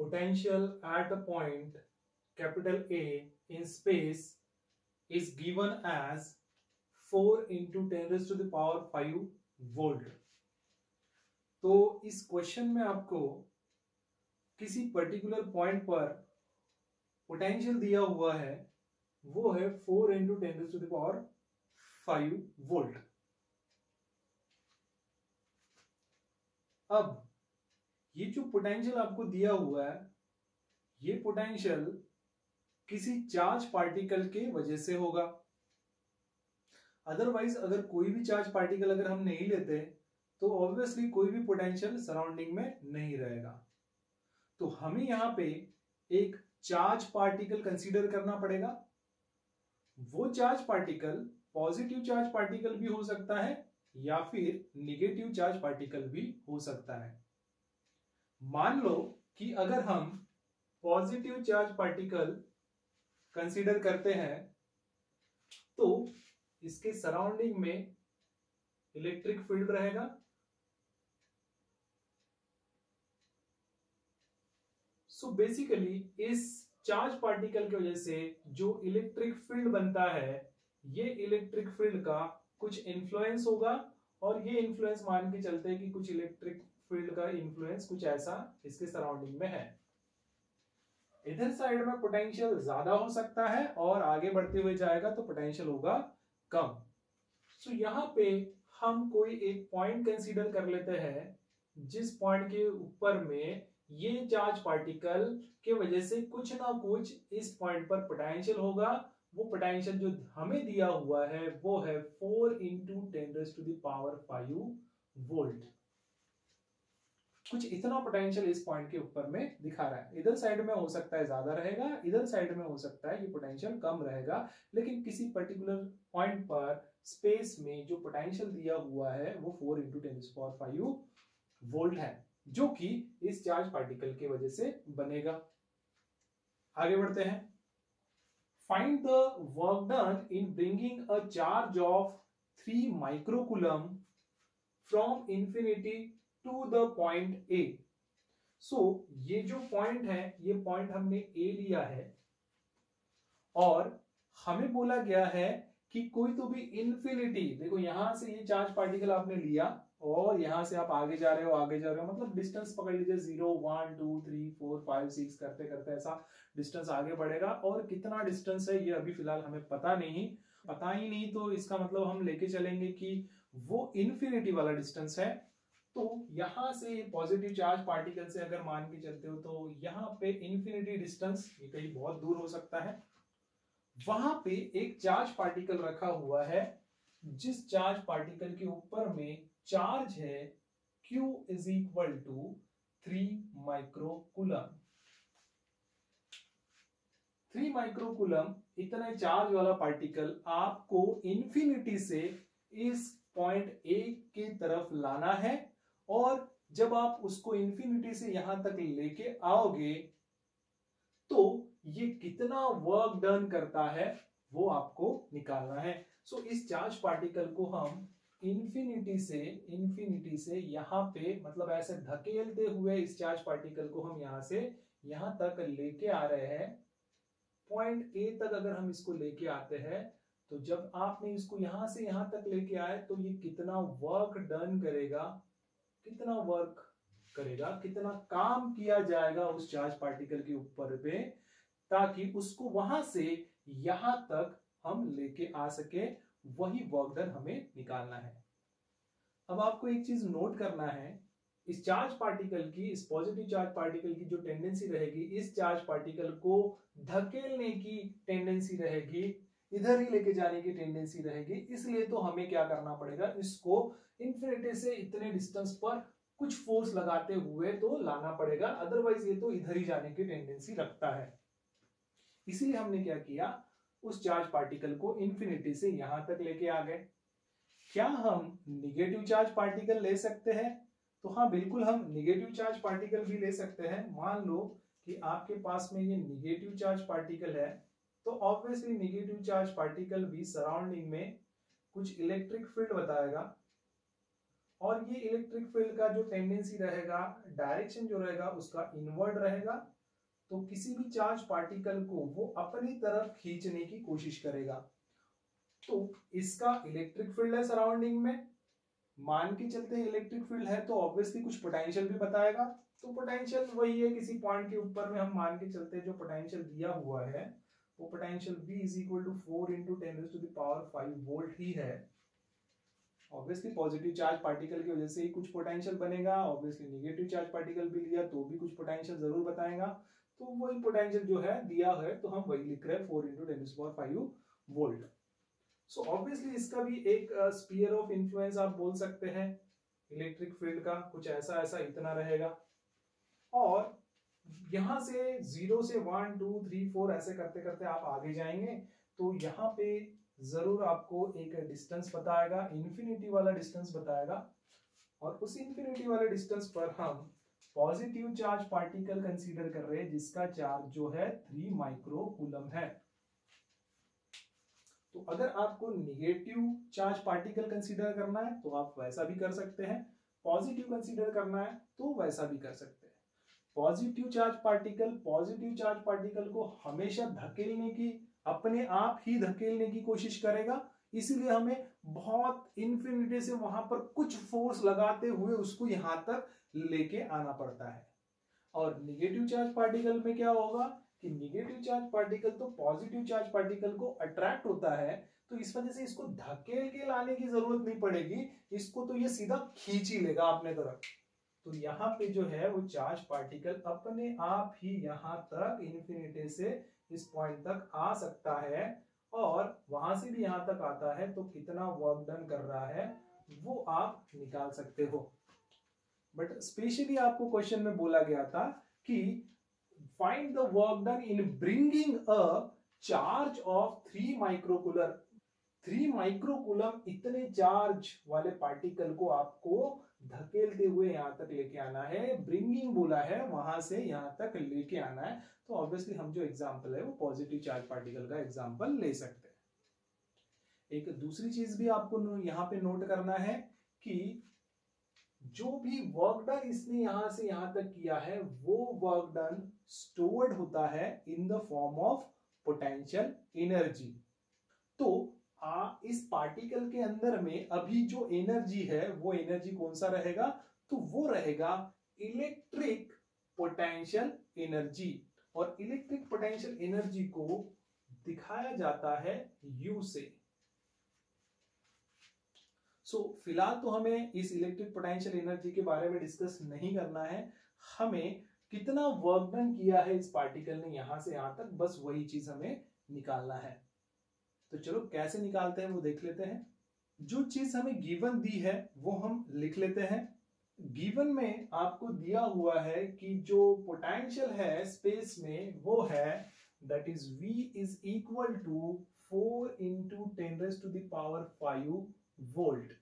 potential at a point capital A in space is given as 4 into 10 raised to the power 5 volt. तो इस question में आपको किसी particular point पर potential दिया हुआ है, वो है 4 into 10 raise to the power 5 volt. अब ये जो पोटेंशियल आपको दिया हुआ है, ये पोटेंशियल किसी चार्ज पार्टिकल के वजह से होगा। अदरवाइज अगर कोई भी चार्ज पार्टिकल अगर हम नहीं लेते तो ऑब्वियसली कोई भी पोटेंशियल सराउंडिंग में नहीं रहेगा। तो हमें यहां पे एक चार्ज पार्टिकल कंसीडर करना पड़ेगा। वो charge particle positive charge particle भी हो सकता है या फिर निगेटिव चार्ज पार्टिकल भी हो सकता है। मान लो कि अगर हम पॉजिटिव चार्ज पार्टिकल कंसीडर करते हैं तो इसके सराउंडिंग में इलेक्ट्रिक फील्ड रहेगा। सो बेसिकली इस चार्ज पार्टिकल की वजह से जो इलेक्ट्रिक फील्ड बनता है, ये इलेक्ट्रिक फील्ड का कुछ इन्फ्लुएंस होगा और ये इन्फ्लुएंस मान के चलते हैं कि कुछ इलेक्ट्रिक फील्ड का इन्फ्लुएंस कुछ ऐसा इसके सराउंडिंग में है। इधर साइड में पोटेंशियल ज्यादा हो सकता है और आगे बढ़ते हुए जाएगा तो पोटेंशियल होगा कम। सो यहां पे हम कोई एक पॉइंट कंसीडर कर लेते हैं जिस पॉइंट के ऊपर में ये चार्ज पार्टिकल के वजह से कुछ ना कुछ इस पॉइंट पर पोटेंशियल होगा। वो पोटेंशियल जो हमें दिया हुआ है वो है 4 into 10 raise to the power 5 volt. कुछ इतना पोटेंशियल इस पॉइंट के ऊपर में दिखा रहा है। इधर साइड में हो सकता है ज्यादा रहेगा, इधर साइड में हो सकता है ये पोटेंशियल कम रहेगा, लेकिन किसी पर्टिकुलर पॉइंट पर स्पेस में जो पोटेंशियल दिया हुआ है वो 4 इंटू 10⁵ वोल्ट है, जो कि इस चार्ज पार्टिकल की वजह से बनेगा। आगे बढ़ते हैं। Find the work done in bringing a charge of 3 microcoulomb from infinity to the point A. So ये जो पॉइंट है, ये पॉइंट हमने ए लिया है और हमें बोला गया है कि कोई तो भी इंफिनिटी, देखो यहां से ये चार्ज पार्टिकल आपने लिया और यहां से आप आगे जा रहे हो, आगे जा रहे हो, मतलब डिस्टेंस पकड़ लीजिए 0 1 2 3 4 5 6 करते करते ऐसा डिस्टेंस आगे बढ़ेगा। और कितना डिस्टेंस है ये अभी फिलहाल हमें पता ही नहीं, तो इसका मतलब हम लेके चलेंगे कि वो इंफिनिटी वाला डिस्टेंस है। तो यहां से पॉजिटिव चार्ज पार्टिकल से अगर मान के चलते हो तो यहां पे इंफिनिटी डिस्टेंस, ये कहीं बहुत दूर हो सकता है, वहां पे एक चार्ज पार्टिकल रखा हुआ है जिस चार्ज पार्टिकल के ऊपर में चार्ज है Q is equal to 3 microcoulomb. 3 microcoulomb इतना चार्ज वाला पार्टिकल आपको इंफिनिटी से इस पॉइंट ए की तरफ लाना है और जब आप उसको इंफिनिटी से यहां तक लेके आओगे तो ये कितना वर्क डन करता है वो आपको निकालना है। सो इस चार्ज पार्टिकल को हम इंफिनिटी से यहां पे, मतलब ऐसे धकेलते हुए इस चार्ज पार्टिकल को हम यहां से यहां तक लेके आ रहे हैं। पॉइंट ए तक अगर हम इसको लेके आते हैं तो जब आपने इसको यहां से यहां तक लेके आए तो ये कितना वर्क डन करेगा, कितना वर्क करेगा, कितना काम किया जाएगा उस चार्ज पार्टिकल के ऊपर पे, ताकि उसको वहां से यहां तक हम लेके आ सके। वही वर्क डन हमें निकालना है। अब आपको एक चीज नोट करना है, इस चार्ज पार्टिकल की, इस पॉजिटिव चार्ज पार्टिकल की जो टेंडेंसी रहेगी, इस चार्ज पार्टिकल को धकेलने की टेंडेंसी रहेगी, इधर ही लेके जाने की टेंडेंसी रहेगी। इसलिए तो हमें क्या करना पड़ेगा, इसको इंफिनिटी से इतने डिस्टेंस पर कुछ फोर्स लगाते हुए तो लाना पड़ेगा, अदरवाइज ये तो इधर ही जाने की टेंडेंसी रखता है। इसीलिए हमने क्या किया, उस चार्ज पार्टिकल को इंफिनिटी से यहां तक लेके आ गए। क्या हम निगेटिव चार्ज पार्टिकल ले सकते हैं? तो हाँ, बिल्कुल हम निगेटिव चार्ज पार्टिकल भी ले सकते हैं। मान लो कि आपके पास में ये निगेटिव चार्ज पार्टिकल है, तो ऑब्वियसली निगेटिव चार्ज पार्टिकल भी सराउंडिंग में कुछ इलेक्ट्रिक फील्ड बताएगा और ये इलेक्ट्रिक फील्ड का जो टेंडेंसी रहेगा, डायरेक्शन जो रहेगा उसका इनवर्ड रहेगा। तो किसी भी चार्ज पार्टिकल को वो अपनी तरफ खींचने की कोशिश करेगा। तो इसका इलेक्ट्रिक फील्ड है सराउंडिंग में, मान के चलते हैं इलेक्ट्रिक फील्ड है तो ऑब्वियसली कुछ पोटेंशियल भी बताएगा। तो पोटेंशियल वही है, किसी पॉइंट के ऊपर में हम मान के चलते हैं जो पोटेंशियल दिया हुआ है वो potential V is equal to 4 into 10⁵ volt ही है। ऑब्वियसली पॉजिटिव चार्ज पार्टिकल की वजह से ही कुछ पोटेंशियल बनेगा, ऑब्वियसली नेगेटिव चार्ज पार्टिकल भी लिया तो भी कुछ पोटेंशियल जरूर बताएगा। तो वही पोटेंशियल जो है दिया है तो हम वही लिख रहे हैं 4 इंटू 10⁵ वोल्ट। सो ऑब्वियसली इसका भी एक स्फीयर ऑफ इन्फ्लुएंस आप बोल सकते हैं इलेक्ट्रिक फील्ड का, कुछ ऐसा ऐसा इतना रहेगा। और यहां से 0 से 1 2 3 4 ऐसे करते करते आप आगे जाएंगे तो यहाँ पे जरूर आपको एक डिस्टेंस बताएगा, इन्फिनिटी वाला डिस्टेंस बताएगा। और उस इन्फिनिटी वाले डिस्टेंस पर हम पॉजिटिव चार्ज पार्टिकल कंसीडर कर रहे हैं जिसका चार्ज जो है 3 माइक्रो कूलम है। तो अगर आपको निगेटिव चार्ज पार्टिकल कंसीडर करना है तो आप वैसा भी कर सकते हैं, पॉजिटिव कंसीडर करना है तो वैसा भी कर सकते हैं। पॉजिटिव चार्ज पार्टिकल को हमेशा धकेलने की, अपने आप ही धकेलने की कोशिश करेगा, इसलिए हमें बहुत इन्फिनिटी से वहां पर कुछ फोर्स लगाते हुए उसको यहां तक लेके आना पड़ता है। और निगेटिव चार्ज पार्टिकल में क्या होगा कि निगेटिव चार्ज पार्टिकल तो पॉजिटिव चार्ज पार्टिकल को अट्रैक्ट होता है, तो इस वजह से इसको धकेल के लाने की जरूरत नहीं पड़ेगी, इसको तो ये सीधा खींच ही लेगा अपने तरफ। तो यहाँ पे जो है वो चार्ज पार्टिकल अपने आप ही यहाँ तक इन्फिनिटी से इस पॉइंट तक आ सकता है और वहां से भी यहाँ तक आता है, तो कितना वर्क डन कर रहा है वो आप निकाल सकते हो। बट स्पेशली आपको क्वेश्चन में बोला गया था कि find the work done in bringing a charge of 3 microcoulomb. 3 microcoulomb इतने चार्ज वाले पार्टिकल को आपको धकेलते हुए यहां तक लेके आना है, ब्रिंगिंग बोला है, वहां से यहां तक लेके आना है। तो ऑब्वियसली हम जो एग्जांपल है वो पॉजिटिव चार्ज पार्टिकल का एग्जांपल ले सकते हैं। एक दूसरी चीज भी आपको यहां पे नोट करना है कि जो भी वर्क डन इसने यहां से यहां तक किया है वो वर्क डन स्टोर्ड होता है in the form of potential energy. तो इस पार्टिकल के अंदर में अभी जो एनर्जी है वो एनर्जी कौन सा रहेगा, तो वो रहेगा इलेक्ट्रिक पोटेंशियल एनर्जी। और इलेक्ट्रिक पोटेंशियल एनर्जी को दिखाया जाता है U से। फिलहाल तो हमें इस इलेक्ट्रिक पोटेंशियल एनर्जी के बारे में डिस्कस नहीं करना है, हमें कितना वर्क डन किया है इस पार्टिकल ने यहां से यहां तक, बस वही चीज हमें निकालना है। तो चलो कैसे निकालते हैं वो देख लेते हैं। जो चीज हमें गिवन दी है वो हम लिख लेते हैं। गिवन में आपको दिया हुआ है कि जो पोटेंशियल है स्पेस में वो है that is V is equal to 4 into 10⁵ volt.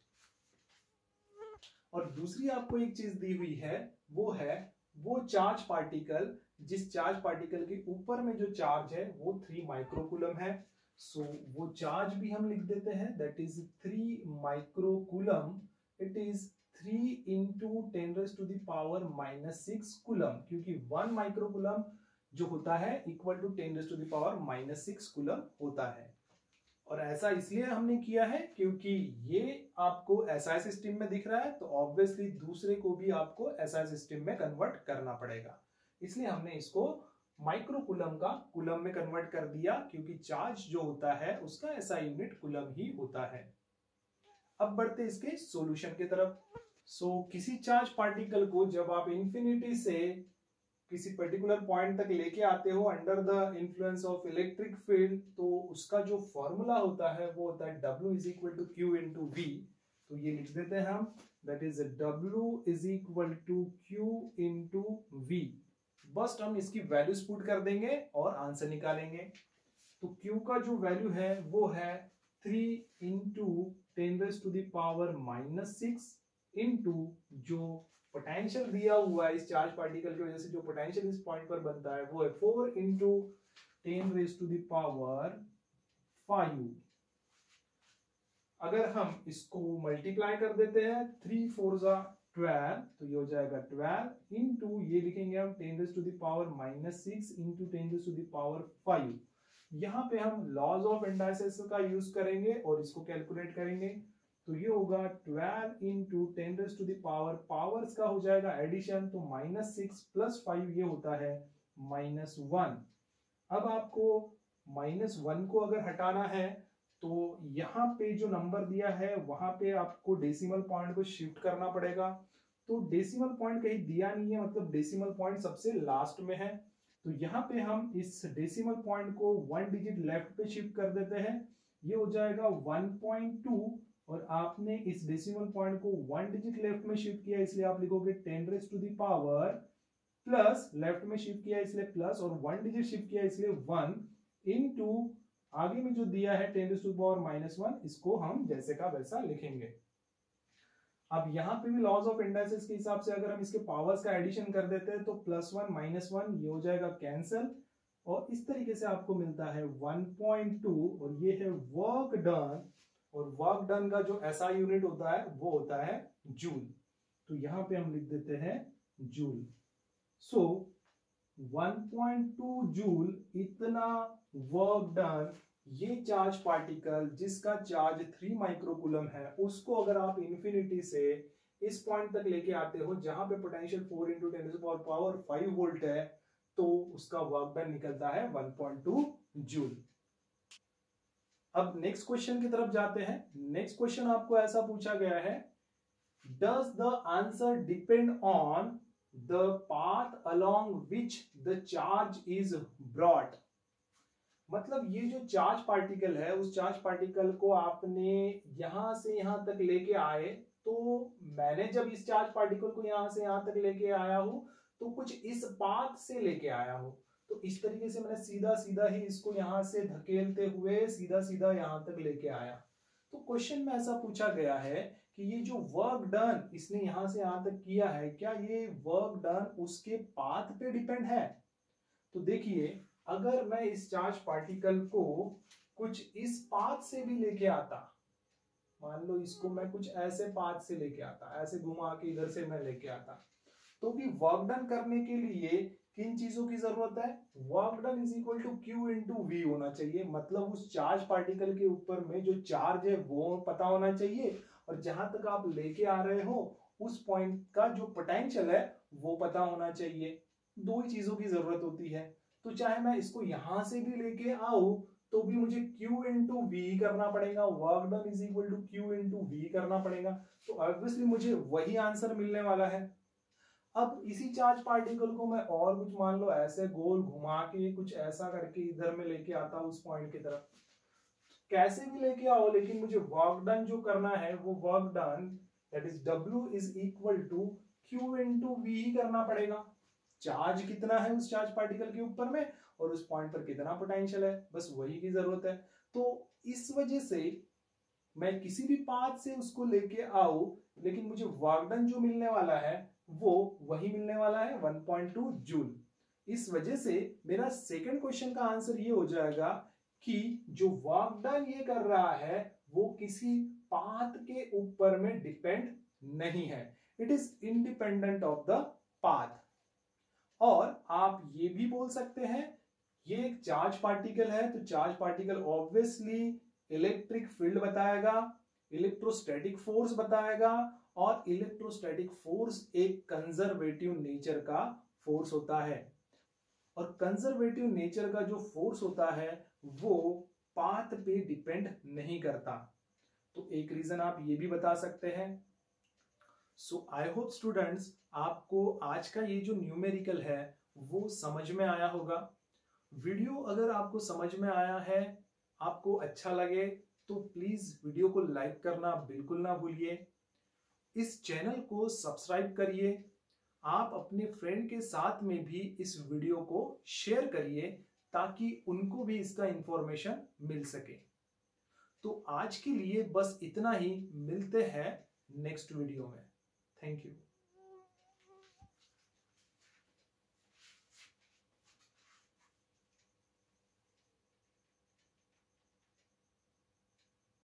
और दूसरी आपको एक चीज दी हुई है वो है वो चार्ज पार्टिकल, जिस चार्ज पार्टिकल के ऊपर में जो चार्ज है वो 3 माइक्रोकूलम है। सो वो चार्ज भी हम लिख देते हैं that is 3 microcoulomb, it is 3 into 10⁻⁻6 coulomb, क्योंकि 1 माइक्रोकूलम जो होता है इक्वल टू 10⁻⁻6 कूलम होता है। और ऐसा इसलिए हमने किया है क्योंकि ये आपको SI सिस्टम में दिख रहा है, तो ऑब्वियसली दूसरे को भी आपको SI सिस्टम में कन्वर्ट करना पड़ेगा, इसलिए हमने इसको माइक्रोकूलम का कूलम में कन्वर्ट कर दिया, क्योंकि चार्ज जो होता है उसका SI यूनिट कूलम ही होता है। अब बढ़ते इसके सॉल्यूशन की तरफ। किसी चार्ज पार्टिकल को जब आप इंफिनिटी से किसी पर्टिकुलर पॉइंट तक लेके आते हो under the influence of electric field, तो उसका जो फॉर्मूला होता है वो होता है W is equal to Q into V। तो ये लिख देते हैं हम, that is W is equal to Q into V। बस हम इसकी वैल्यूज पुट कर देंगे और आंसर निकालेंगे। तो Q का जो वैल्यू है वो है 3 इंटू 10⁻⁻6 इंटू जो पोटेंशियल दिया हुआ है इस चार्ज पार्टिकल की वजह से जो पोटेंशियल इस पॉइंट पर बनता है वो है 4 इंटू 10⁵. अगर हम इसको मल्टीप्लाई कर देते हैं 3 4 जा 12, तो ये हो जाएगा 12 इंटू ये लिखेंगे हम 10⁻⁻6 इंटू 10⁻5। यहाँ पे हम लॉज ऑफ इंडाइसेस का यूज करेंगे और इसको कैलकुलेट करेंगे। तो ये होगा 12 इंटू 10⁻, पावर्स का हो जाएगा एडिशन, तो -6 + 5 ये होता है -1। अब आपको -1 को अगर हटाना है तो यहाँ पे जो नंबर दिया है वहां पे आपको डेसिमल पॉइंट को शिफ्ट करना पड़ेगा। तो डेसिमल पॉइंट कहीं दिया नहीं है, मतलब डेसिमल पॉइंट सबसे लास्ट में है। तो यहाँ पे हम इस डेसिमल पॉइंट को 1 डिजिट लेफ्ट पे शिफ्ट कर देते हैं, ये हो जाएगा 1.2। और आपने इस डेसिमल पॉइंट को 1 डिजिट लेफ्ट में शिफ्ट किया, इसलिए आप लिखोगे 10⁻, प्लस लेफ्ट में शिफ्ट किया इसलिए प्लस, और 1 डिजिट शिफ्ट किया इसलिए 1 इंटू आगे में जो दिया है 10⁻⁻1, इसको हम जैसे का वैसा लिखेंगे। अब यहाँ पे भी लॉज ऑफ इंडाइसेस के हिसाब से अगर हम इसके पावर्स का एडिशन कर देते हैं तो +1 -1 ये हो जाएगा कैंसिल, और इस तरीके से आपको मिलता है 1.2। और ये है वर्क डन, और वर्क डन का जो SI यूनिट होता है वो होता है जूल। तो यहाँ पे हम लिख देते हैं जूल। सो 1.2 जूल इतना वर्क डन, ये चार्ज पार्टिकल जिसका चार्ज 3 माइक्रोकूलम है, उसको अगर आप इंफिनिटी से इस पॉइंट तक लेके आते हो जहां पे पोटेंशियल 4 × 10⁻5 वोल्ट है, तो उसका वर्क डन निकलता है 1.2 जूल। अब नेक्स्ट क्वेश्चन की तरफ जाते हैं। नेक्स्ट क्वेश्चन आपको ऐसा पूछा गया है, does the answer depend on the path along which the charge is brought. मतलब ये जो चार्ज पार्टिकल है, उस चार्ज पार्टिकल को आपने यहां से यहां तक लेके आए, तो मैंने जब इस चार्ज पार्टिकल को यहां से यहां तक लेके आया हूं तो कुछ इस पाथ से लेके आया हूं। तो इस तरीके से मैंने सीधा सीधा ही इसको यहां से धकेलते हुए सीधा सीधा यहां तक लेके आया। तो क्वेश्चन में ऐसा पूछा गया है कि ये जो वर्क डन इसने यहां से यहां तक किया है, क्या ये वर्क डन उसके पाथ पे डिपेंड है? तो देखिए, अगर मैं इस चार्ज पार्टिकल को कुछ इस पाथ से भी लेके आता, मान लो इसको मैं कुछ ऐसे पाथ से लेके आता, ऐसे घुमा के इधर से मैं लेके आता, तो भी वर्क डन करने के लिए किन चीजों की जरूरत है? Work done is equal to Q × V होना चाहिए। मतलब उस चार्ज पार्टिकल के ऊपर में जो चार्ज है वो पता होना चाहिए, और जहां तक आप लेके आ रहे हो उस पॉइंट का जो पोटेंशियल है वो पता होना चाहिए। दो ही चीजों की जरूरत होती है। तो चाहे मैं इसको यहां से भी लेके आऊं तो भी मुझे Q × V करना पड़ेगा, work done is equal to Q × V करना पड़ेगा। तो ऑब्वियसली मुझे वही आंसर मिलने वाला है। अब इसी चार्ज पार्टिकल को मैं और कुछ मान लो ऐसे गोल घुमा के कुछ ऐसा करके इधर में लेके आता हूं उस पॉइंट की तरफ, कैसे भी लेके आओ, लेकिन मुझे वर्क डन जो करना है वो work done that is W is equal to Q × V ही करना पड़ेगा। चार्ज कितना है उस चार्ज पार्टिकल के ऊपर में और उस पॉइंट पर कितना पोटेंशियल है, बस वही की जरूरत है। तो इस वजह से मैं किसी भी पाथ से उसको लेके आऊं, लेकिन मुझे वर्क डन जो मिलने वाला है वो वही मिलने वाला है 1.2 जूल। इस वजह से मेरा सेकंड क्वेश्चन का आंसर ये हो जाएगा कि जो वर्क डन ये कर रहा है वो किसी पाथ के ऊपर में डिपेंड नहीं है, it is independent of the path. और आप ये भी बोल सकते हैं ये एक चार्ज पार्टिकल है, तो charge particle obviously electric field बताएगा, इलेक्ट्रोस्टैटिक फोर्स बताएगा, और इलेक्ट्रोस्टैटिक फोर्स एक कंजर्वेटिव नेचर का फोर्स होता है। और कंजर्वेटिव नेचर का जो फोर्स होता है वो पाथ पे डिपेंड नहीं करता। तो एक रीजन आप ये भी बता सकते हैं। सो आई होप स्टूडेंट्स आपको आज का ये जो न्यूमेरिकल है वो समझ में आया होगा। वीडियो अगर आपको समझ में आया है, आपको अच्छा लगे, तो प्लीज वीडियो को लाइक करना बिल्कुल ना भूलिए। इस चैनल को सब्सक्राइब करिए। आप अपने फ्रेंड के साथ में भी इस वीडियो को शेयर करिए ताकि उनको भी इसका इंफॉर्मेशन मिल सके। तो आज के लिए बस इतना ही, मिलते हैं नेक्स्ट वीडियो में। Thank you.